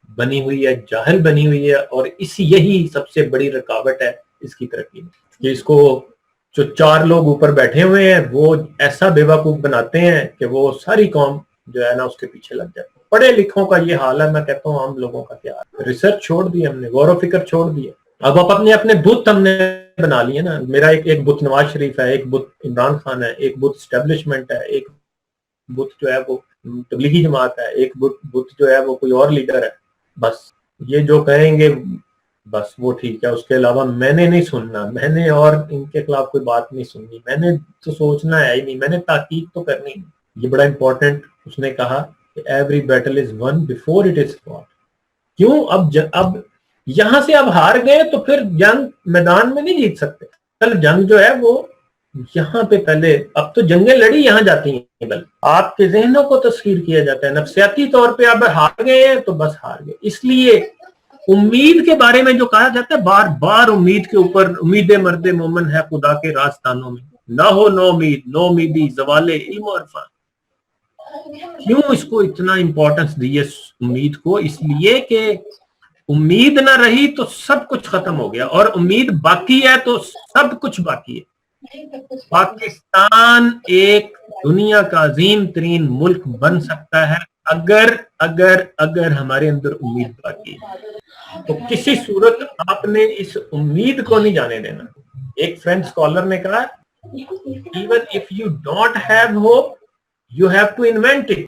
بنی ہوئی ہے, جاہل بنی ہوئی ہے, اور یہی سب سے بڑی رکاوٹ ہے اس کی ترقی میں کہ اس کو جو 4 لوگ اوپر بیٹھے ہوئے ہیں وہ ایسا بیوقوف بناتے ہیں کہ وہ ساری قوم جو ہے نا اس کے پیچھے لگ جاتے ہیں. پڑھے لکھوں کا یہ حال ہے, میں کہتا ہوں عام لوگوں کا کیا حال. ریسرچ چھوڑ دی ہم نے, غور و فکر چھوڑ دیے, اب آپ اپنے بت ہم نے بنا لیے نا. میرا ایک بت نواز شریف ہے, ایک بت عمران خان ہے, ایک بت اسٹیبلشمنٹ ہے, ایک بت جو ہے وہ تبلیغی جماعت ہے, ایک بت جو ہے وہ کوئی اور لیڈر ہے. بس یہ جو کہیں گے بس وہ ٹھیک ہے, اس کے علاوہ میں نے نہیں سننا, میں نے اور ان کے خلاف کوئی بات نہیں سننی, میں نے تو سوچنا ہے ہی نہیں, میں نے تحقیق تو کرنی نہیں. یہ بڑا امپورٹنٹ اس نے کہا کہ every battle is won before it is fought. کیوں اب یہاں سے اب ہار گئے تو پھر جنگ میدان میں نہیں جیت سکتے. کل جنگ جو ہے وہ یہاں پہ پہلے, اب تو جنگیں لڑی یہاں جاتی ہیں, بلکہ آپ کے ذہنوں کو تسخیر کیا جاتا ہے نفسیاتی طور پہ. اب ہار گئے ہیں تو بس ہار گئے. اس لیے امید کے بارے میں جو کہا جاتا ہے بار بار, امید کے اوپر, امید مرد مومن ہے خدا کے راستانوں میں, نہ ہو نو امید, نو امیدی زوال علم و عرفان. کیوں اس کو اتنا امپورٹنس دی ہے امید کو؟ اس لیے کہ امید نہ رہی تو سب کچھ ختم ہو گیا, اور امید باقی ہے تو سب کچھ باقی ہے. پاکستان ایک دنیا کا عظیم ترین ملک بن سکتا ہے اگر اگر اگر ہمارے اندر امید باقی ہے. تو کسی صورت آپ نے اس امید کو نہیں جانے دینا. ایک فرینچ اسکالر نے کہا Even if you don't have hope, you have to invent it.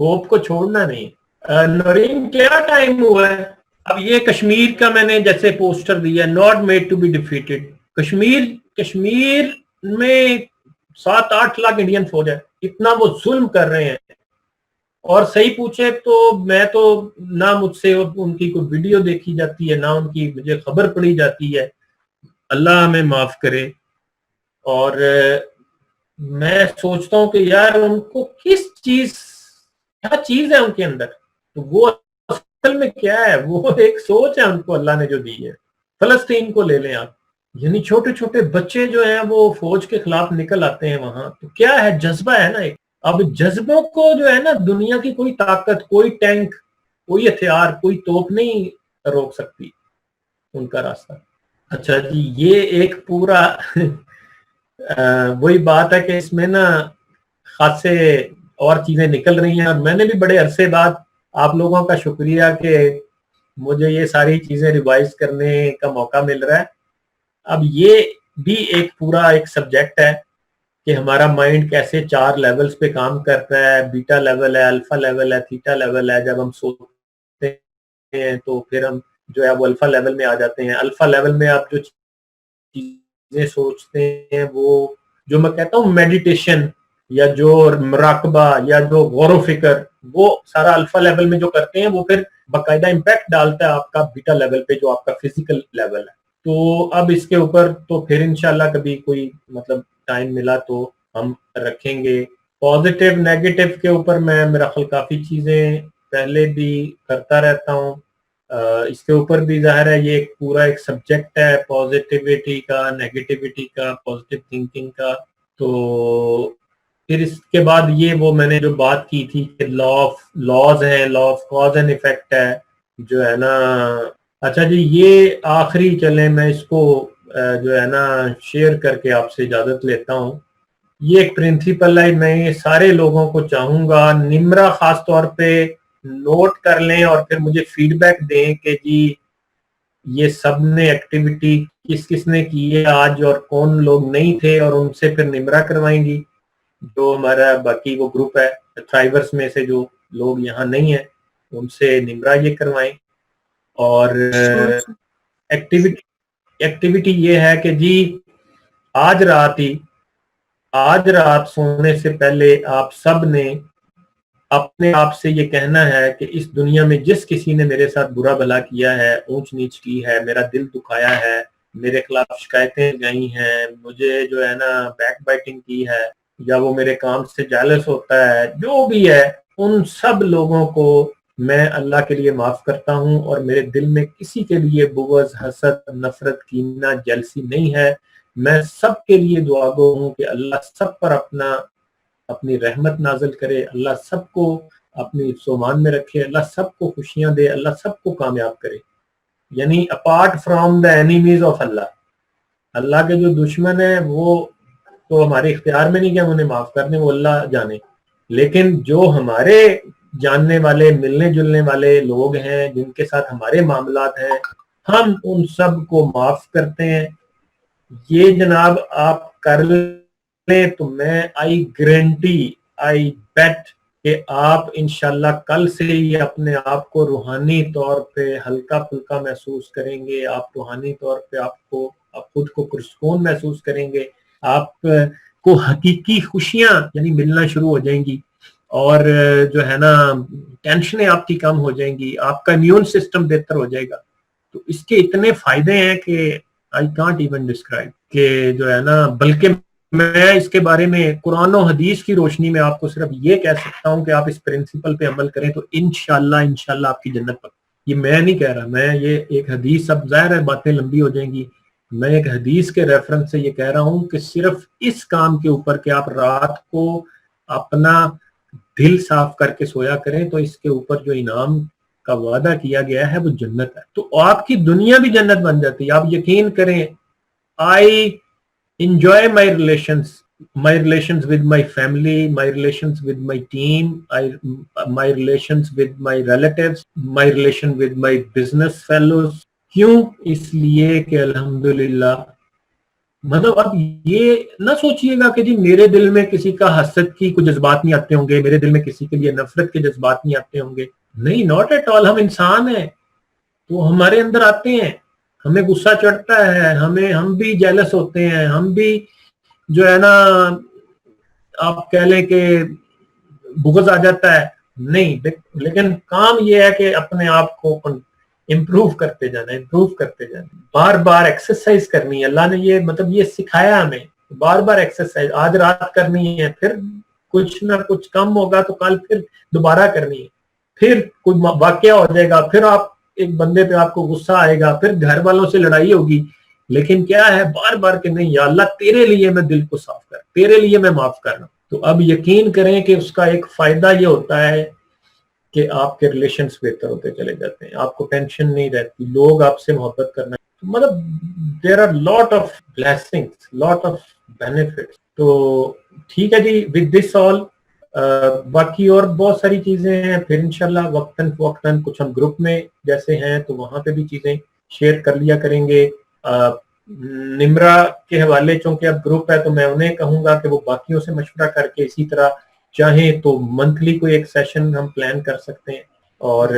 Hope کو چھوڑنا نہیں. نورین کیا ٹائم ہوا ہے؟ اب یہ کشمیر کا میں نے جیسے پوسٹر دیا, not made to be defeated. Kashmir میں 7-8 لاکھ انڈین فوج ہے, اتنا وہ ظلم کر رہے ہیں. اور صحیح پوچھے تو میں تو نہ مجھ سے ان کی کوئی ویڈیو دیکھی جاتی ہے, نہ ان کی مجھے خبر پڑی جاتی ہے, اللہ ہمیں معاف کرے. اور میں سوچتا ہوں کہ یار ان کو کس چیز, کیا چیز ہے ان کے اندر, تو وہ اصل میں کیا ہے, وہ ایک سوچ ہے ان کو اللہ نے جو دی ہے. فلسطین کو لے لیں آپ, یعنی چھوٹے چھوٹے بچے جو ہیں وہ فوج کے خلاف نکل آتے ہیں وہاں, تو کیا ہے, جذبہ ہے نا ایک. اب جذبوں کو جو ہے نا دنیا کی کوئی طاقت, کوئی ٹینک, کوئی ہتھیار, کوئی توپ نہیں روک سکتی ان کا راستہ. اچھا جی, یہ ایک پورا وہی بات ہے کہ اس میں نا خاصے اور چیزیں نکل رہی ہیں, اور میں نے بھی بڑے عرصے بعد, آپ لوگوں کا شکریہ کہ مجھے یہ ساری چیزیں ریوائز کرنے کا موقع مل رہا ہے. اب یہ بھی ایک پورا ایک سبجیکٹ ہے کہ ہمارا مائنڈ کیسے 4 لیولز پہ کام کرتا ہے. بیٹا لیول ہے, الفا لیول ہے, تھیٹا لیول ہے. جب ہم سوچتے ہیں تو پھر ہم جو ہے وہ الفا لیول میں آ جاتے ہیں. الفا لیول میں آپ جو چیزیں سوچتے ہیں, وہ جو میں کہتا ہوں میڈیٹیشن یا جو مراقبہ یا جو غور و فکر, وہ سارا الفا لیول میں جو کرتے ہیں وہ پھر باقاعدہ امپیکٹ ڈالتا ہے آپ کا بیٹا لیول پہ, جو آپ کا فزیکل لیول ہے. تو اب اس کے اوپر تو پھر انشاءاللہ کبھی کوئی مطلب ٹائم ملا تو ہم رکھیں گے. پازیٹیو نیگیٹو کے اوپر میں میرا خیال کافی چیزیں پہلے بھی کرتا رہتا ہوں. اس کے اوپر بھی ظاہر ہے یہ ایک پورا ایک سبجیکٹ ہے, پازیٹیوٹی کا, نیگیٹیوٹی کا, پازیٹیو تھنکنگ کا. تو پھر اس کے بعد یہ وہ میں نے جو بات کی تھی کہ لاز ہیں, law of cause and effect ہے جو ہے نا. اچھا جی, یہ آخری چلیں میں اس کو جو ہے نا شیئر کر کے آپ سے اجازت لیتا ہوں. یہ ایک پرنسپل ہے, میں سارے لوگوں کو چاہوں گا, نمرا خاص طور پہ نوٹ کر لیں اور پھر مجھے فیڈ بیک دیں کہ جی یہ سب نے ایکٹیویٹی کس کس نے کی ہے آج, اور کون لوگ نہیں تھے, اور ان سے پھر نمرا کروائیں گی. جو ہمارا باقی وہ گروپ ہے تھرائیورز میں سے جو لوگ یہاں نہیں ہیں, ان سے نمرا یہ کروائیں. اور ایکٹیویٹی یہ ہے کہ جی آج رات سونے سے پہلے آپ سب نے اپنے آپ سے یہ کہنا ہے کہ اس دنیا میں جس کسی نے میرے ساتھ برا بھلا کیا ہے, اونچ نیچ کی ہے, میرا دل دکھایا ہے, میرے خلاف شکایتیں گئی ہیں, مجھے جو ہے نا بیک بائٹنگ کی ہے, یا وہ میرے کام سے جالس ہوتا ہے, جو بھی ہے, ان سب لوگوں کو میں اللہ کے لیے معاف کرتا ہوں, اور میرے دل میں کسی کے لیے بغض, حسد, نفرت, کینہ, جیلسی نہیں ہے. میں سب کے لیے دعا گو ہوں کہ اللہ سب پر اپنی رحمت نازل کرے, اللہ سب کو اپنی سومان میں رکھے, اللہ سب کو خوشیاں دے, اللہ سب کو کامیاب کرے. یعنی apart from the enemies of Allah کے جو دشمن ہیں وہ تو ہمارے اختیار میں نہیں کہ ہم انہیں معاف کر دیں, وہ اللہ جانے. لیکن جو ہمارے جاننے والے, ملنے جلنے والے لوگ ہیں, جن کے ساتھ ہمارے معاملات ہیں, ہم ان سب کو معاف کرتے ہیں. یہ جناب آپ کر لیں تو میں آئی گارنٹی, آئی بیٹ کہ آپ انشاءاللہ کل سے ہی اپنے آپ کو روحانی طور پہ ہلکا پھلکا محسوس کریں گے. آپ روحانی طور پہ آپ خود کو پرسکون محسوس کریں گے. آپ کو حقیقی خوشیاں یعنی ملنا شروع ہو جائیں گی, اور جو ہے نا ٹینشنیں آپ کی کم ہو جائیں گی, آپ کا امیون سسٹم بہتر ہو جائے گا. تو اس کے اتنے فائدے ہیں کہ I can't even describe, کہ جو ہے نا, بلکہ میں اس کے بارے میں قرآن و حدیث کی روشنی میں آپ کو صرف یہ کہہ سکتا ہوں کہ آپ اس پرنسپل پہ عمل کریں تو انشاءاللہ آپ کی جنت پر. یہ میں نہیں کہہ رہا, میں یہ ایک حدیث, اب ظاہر ہے باتیں لمبی ہو جائیں گی, میں ایک حدیث کے ریفرنس سے یہ کہہ رہا ہوں کہ صرف اس کام کے اوپر کہ آپ رات کو اپنا دل صاف کر کے سویا کریں, تو اس کے اوپر جو انعام کا وعدہ کیا گیا ہے وہ جنت ہے. تو آپ کی دنیا بھی جنت بن جاتی ہے. آپ یقین کریں, I enjoy my relations with my family, my relations with my team, my relations with my relatives, my relation with my business fellows. کیوں؟ اس لیے کہ الحمدللہ مطلب اب یہ نہ سوچئے گا کہ جی میرے دل میں کسی کا حسد کی کوئی جذبات نہیں آتے ہوں گے, میرے دل میں کسی کے لیے نفرت کے جذبات نہیں آتے ہوں گے. نہیں, ناٹ ایٹ آل. ہم انسان ہیں تو ہمارے اندر آتے ہیں, ہمیں غصہ چڑھتا ہے, ہم بھی جیلس ہوتے ہیں, ہم بھی جو ہے نا آپ کہہ لیں کہ بغض آ جاتا ہے. نہیں, لیکن کام یہ ہے کہ اپنے آپ کو امپروو کرتے جانا, بار بار ایکسرسائز کرنی ہے. اللہ نے یہ مطلب یہ سکھایا ہمیں, بار بار ایکسرسائز آج رات کرنی ہے, پھر کچھ نہ کچھ کم ہوگا تو کل پھر دوبارہ کرنی ہے, پھر کوئی واقعہ ہو جائے گا, پھر آپ ایک بندے پہ آپ کو غصہ آئے گا, پھر گھر والوں سے لڑائی ہوگی, لیکن کیا ہے بار بار کہ نہیں یا اللہ تیرے لیے میں دل کو صاف کر, تیرے لیے میں معاف کر رہا ہوں. تو اب یقین کریں کہ اس کا ایک فائدہ یہ ہوتا ہے کہ آپ کے ریلیشنز بہتر ہوتے چلے جاتے ہیں, آپ کو ٹینشن نہیں رہتی, لوگ آپ سے محبت کرنا, مطلب there are lot of blessings, lot of benefits. تو ٹھیک ہے جی, ود دس آل باقی اور بہت ساری چیزیں ہیں, پھر انشاءاللہ وقتاً فوقتاً کچھ ہم گروپ میں جیسے ہیں تو وہاں پہ بھی چیزیں شیئر کر لیا کریں گے. نمرا کے حوالے چونکہ اب گروپ ہے تو میں انہیں کہوں گا کہ وہ باقیوں سے مشورہ کر کے اسی طرح چاہیں تو منتھلی کوئی ایک سیشن ہم پلان کر سکتے ہیں اور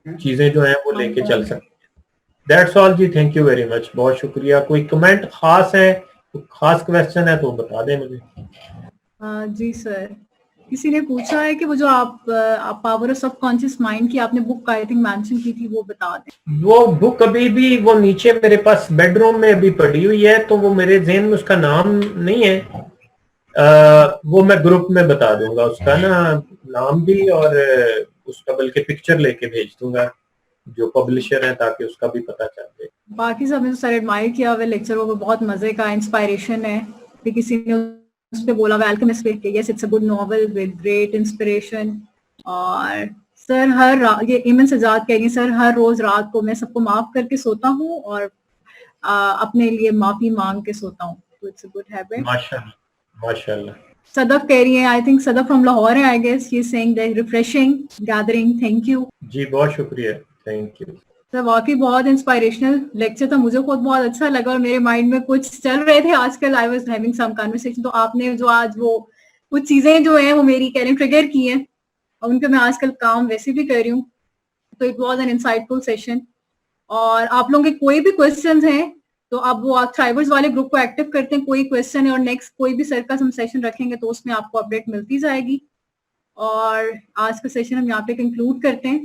چیزیں جو ہیں وہ لے کے چل سکتے ہیں. دیٹس آل جی, تھینک یو ویری مچ, بہت شکریہ. کوئی کمنٹ خاص ہے, خاص کویسچن ہے تو بتا دیں مجھے. جی سر, کسی نے پوچھا ہے کہ وہ جو آپ power of sub conscious mind کی آپ نے بک آئی تھنک مینشن کی تھی, وہ بتا دیں. وہ بک ابھی بھی وہ نیچے میرے پاس بیڈ روم میں ابھی پڑی ہوئی ہے, تو وہ میرے ذہن میں اس کا نام نہیں ہے, وہ میں گروپ میں بتا دوں گا اس کا نا نام بھی, اور اس کا بلکہ پکچر لے کے بھیج دوں گا جو پبلشر ہیں تاکہ اس کا بھی پتہ چل جائے. باقی سب نے تو سر ایڈمائر کیا ہوا لیکچر, وہ بہت مزے کا انسپائریشن ہے. پھر کسی نے اس پہ بولا ہوا الکیمسٹ پہ کہ yes it's a good novel with great inspiration. اور سر یہ ایمن سجاد کہیں گے سر ہر روز رات کو میں سب کو معاف کر کے سوتا ہوں اور اپنے لیے معافی مانگ کے سوتا ہوں, تو اٹس اے گڈ ہیبٹ. ماشاءاللہ. صدف کہہ رہی ہیں, I think Sadaf from Lahore ہے, I guess she is saying that refreshing gathering, thank you. جی بہت شکریہ, تھینک یو. سر واقعی بہت انسپائریشنل لیکچر تھا, مجھے خود بہت اچھا لگا, اور میرے مائنڈ میں کچھ چل رہے تھے آج کل, I was having some conversation, تو آپ نے جو آج وہ کچھ چیزیں جو ہیں وہ میری کہہ رہے ہیں ٹریگر کی ہیں, اور ان پہ میں آج کل کام ویسے بھی کر رہی ہوں. تو اٹ واز این انسائٹفل سیشن. اور آپ لوگوں کے کوئی بھی کوشچنز ہیں تو اب وہ آپ تھرائیورز والے گروپ کو ایکٹیو کرتے ہیں, کوئی کوشچن ہے اور نیکسٹ کوئی بھی سر کا ہم سیشن رکھیں گے تو اس میں آپ کو اپڈیٹ ملتی جائے گی. اور آج کا سیشن ہم یہاں پہ کنکلوڈ کرتے ہیں,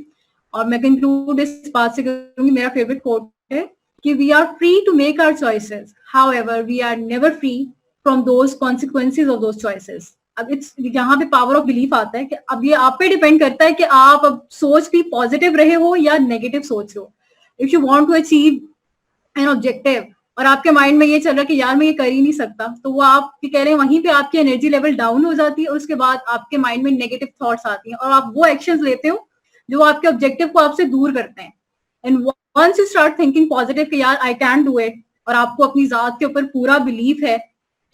اور میں کنکلوڈ اس بات سے کروں گی, میرا فیوریٹ کوٹ ہے کہ we are free to make our choices, however we are never free from those consequences of those choices. اب یہاں پہ پاور آف بلیف آتا ہے کہ اب یہ آپ پہ ڈیپینڈ کرتا ہے کہ آپ اب سوچ بھی پازیٹیو رہے ہو یا نیگیٹو سوچ ہو. If you want to achieve an objective اور آپ کے مائنڈ میں یہ چل رہا ہے کہ یار میں یہ کر ہی نہیں سکتا, تو وہ آپ کہہ رہے ہیں وہیں پہ آپ کی انرجی لیول ڈاؤن ہو جاتی ہے, اور اس کے بعد آپ کے مائنڈ میں نیگیٹو تھاٹس آتی ہیں, اور آپ وہ ایکشنز لیتے ہو جو آپ کے آبجیکٹو کو آپ سے دور کرتے ہیں. And once you start thinking positive کہ یار آئی کین ڈو اٹ, اور آپ کو اپنی ذات کے اوپر پورا بلیف ہے,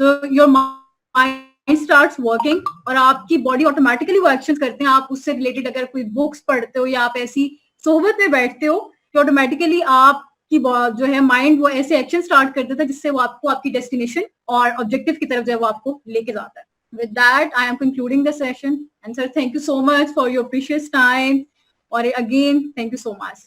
تو یور مائنڈ اسٹارٹس ورکنگ, اور آپ کی باڈی آٹومیٹکلی وہ ایکشن کرتے ہیں. آپ اس سے ریلیٹڈ اگر کوئی بکس پڑھتے ہو یا آپ ایسی صحبت میں بیٹھتے ہو تو آٹومیٹکلی آپ کی جو ہے مائنڈ وہ ایسے ایکشن اسٹارٹ کر دیتا ہے جس سے وہ آپ کو آپ کی ڈیسٹینیشن اور آبجیکٹو کی طرف جو ہے وہ آپ کو لے کے جاتا ہے. With that, I am concluding the session. And sir, thank you so much for your precious time. Or again, thank you so much.